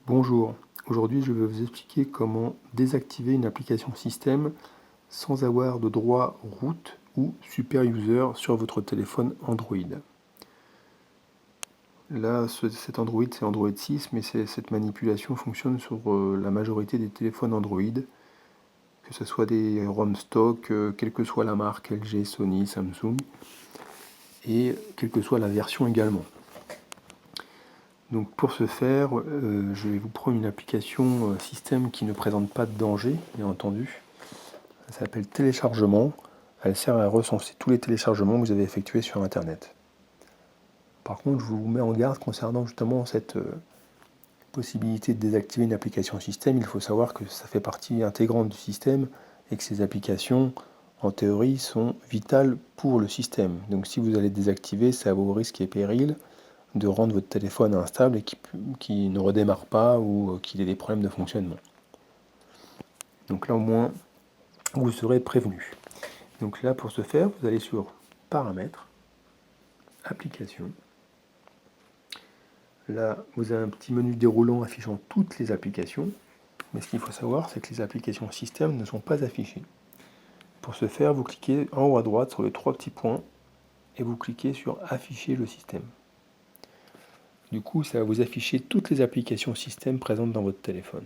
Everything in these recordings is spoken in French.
Bonjour, aujourd'hui je vais vous expliquer comment désactiver une application système sans avoir de droit root ou super user sur votre téléphone Android. Là, cet Android c'est Android 6, mais cette manipulation fonctionne sur la majorité des téléphones Android, que ce soit des ROM stock, quelle que soit la marque, LG, Sony, Samsung, et quelle que soit la version également. Donc pour ce faire, je vais vous prendre une application système qui ne présente pas de danger, bien entendu. Elle s'appelle téléchargement. Elle sert à recenser tous les téléchargements que vous avez effectués sur Internet. Par contre, je vous mets en garde concernant justement cette possibilité de désactiver une application système. Il faut savoir que ça fait partie intégrante du système et que ces applications, en théorie, sont vitales pour le système. Donc si vous allez désactiver, c'est à vos risques et périls de rendre votre téléphone instable et qui ne redémarre pas ou qu'il ait des problèmes de fonctionnement. Donc là au moins, vous serez prévenu. Donc là pour ce faire, vous allez sur Paramètres, Applications. Là vous avez un petit menu déroulant affichant toutes les applications. Mais ce qu'il faut savoir, c'est que les applications système ne sont pas affichées. Pour ce faire, vous cliquez en haut à droite sur les trois petits points et vous cliquez sur Afficher le système. Du coup, ça va vous afficher toutes les applications système présentes dans votre téléphone.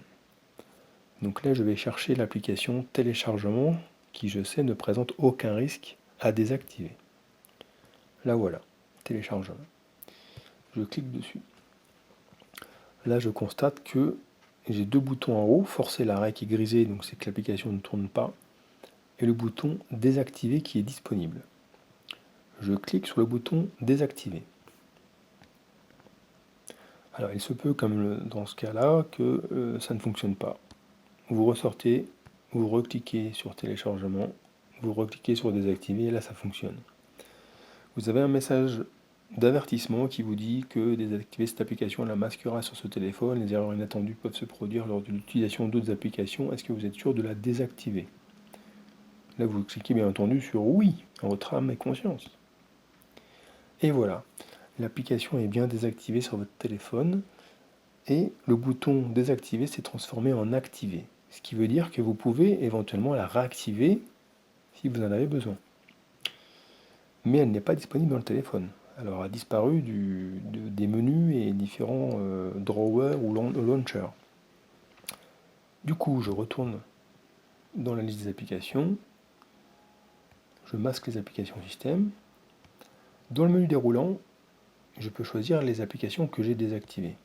Donc là, je vais chercher l'application téléchargement qui, je sais, ne présente aucun risque à désactiver. Là voilà, téléchargement. Je clique dessus. Là, je constate que j'ai deux boutons en haut, forcer l'arrêt qui est grisé, donc c'est que l'application ne tourne pas, et le bouton désactiver qui est disponible. Je clique sur le bouton désactiver. Alors il se peut, comme dans ce cas-là, que ça ne fonctionne pas. Vous ressortez, vous recliquez sur téléchargement, vous recliquez sur désactiver et là ça fonctionne. Vous avez un message d'avertissement qui vous dit que désactiver cette application la masquera sur ce téléphone, les erreurs inattendues peuvent se produire lors de l'utilisation d'autres applications, est-ce que vous êtes sûr de la désactiver? Là vous cliquez bien entendu sur oui, en votre âme et conscience. Et voilà, l'application est bien désactivée sur votre téléphone et le bouton désactiver s'est transformé en activer. Ce qui veut dire que vous pouvez éventuellement la réactiver si vous en avez besoin. Mais elle n'est pas disponible dans le téléphone. Alors elle a disparu des menus et différents drawers ou launchers. Du coup, je retourne dans la liste des applications, je masque les applications système. Dans le menu déroulant, je peux choisir les applications que j'ai désactivées.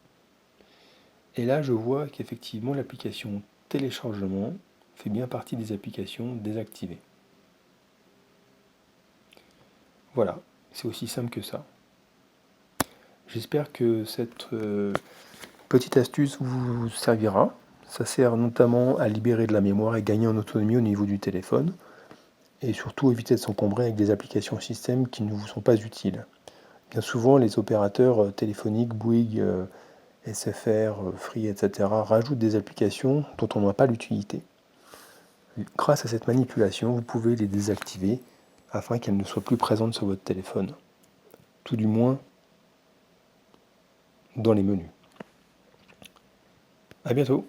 Et là, je vois qu'effectivement, l'application téléchargement fait bien partie des applications désactivées. Voilà, c'est aussi simple que ça. J'espère que cette petite astuce vous servira. Ça sert notamment à libérer de la mémoire et gagner en autonomie au niveau du téléphone. Et surtout éviter de s'encombrer avec des applications système qui ne vous sont pas utiles. Bien souvent, les opérateurs téléphoniques, Bouygues, SFR, Free, etc. rajoutent des applications dont on n'a pas l'utilité. Grâce à cette manipulation, vous pouvez les désactiver afin qu'elles ne soient plus présentes sur votre téléphone. Tout du moins dans les menus. À bientôt.